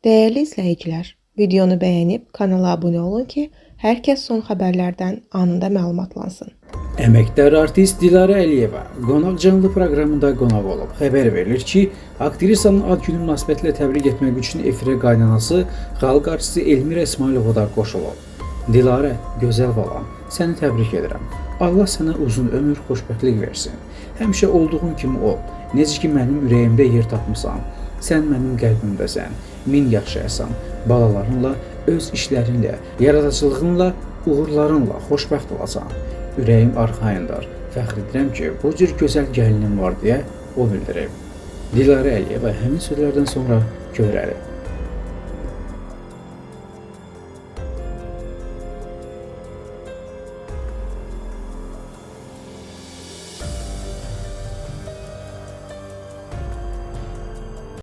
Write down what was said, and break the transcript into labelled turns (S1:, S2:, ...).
S1: Değerli izləyicilər, videonu bəyənib kanala abunə olun ki, hər kəs son xəbərlərdən anında məlumatlansın.
S2: Əməkdar artist Dilarə Əliyeva qonaq canlı proqramında qonaq olub. Xəbər verilir ki, aktrisanın ad günü münasibətilə təbrik etmək üçün efirə qaynanası xalq artisti Elmira İsmailova da qoşulub. Dilarə, gözəl balam, səni təbrik edirəm. Allah sənə uzun ömür, xoşbəxtlik versin. Həmişə olduğun kimi ol. Necə ki mənim ürəyimdə yer tapmısan. Sən mənim qəlbimdəsən. Min yaşayasan. Balalarınla, öz işlərinlə, yaradıcılığınla, uğurlarınla xoşbəxt olasan. Ürəyim arxayındar. Fəxr edirəm ki, bu cür gözəl gəlinim var deyə o bildirib. Dilarə Əliyeva həmin sözlərdən sonra kövrəlib.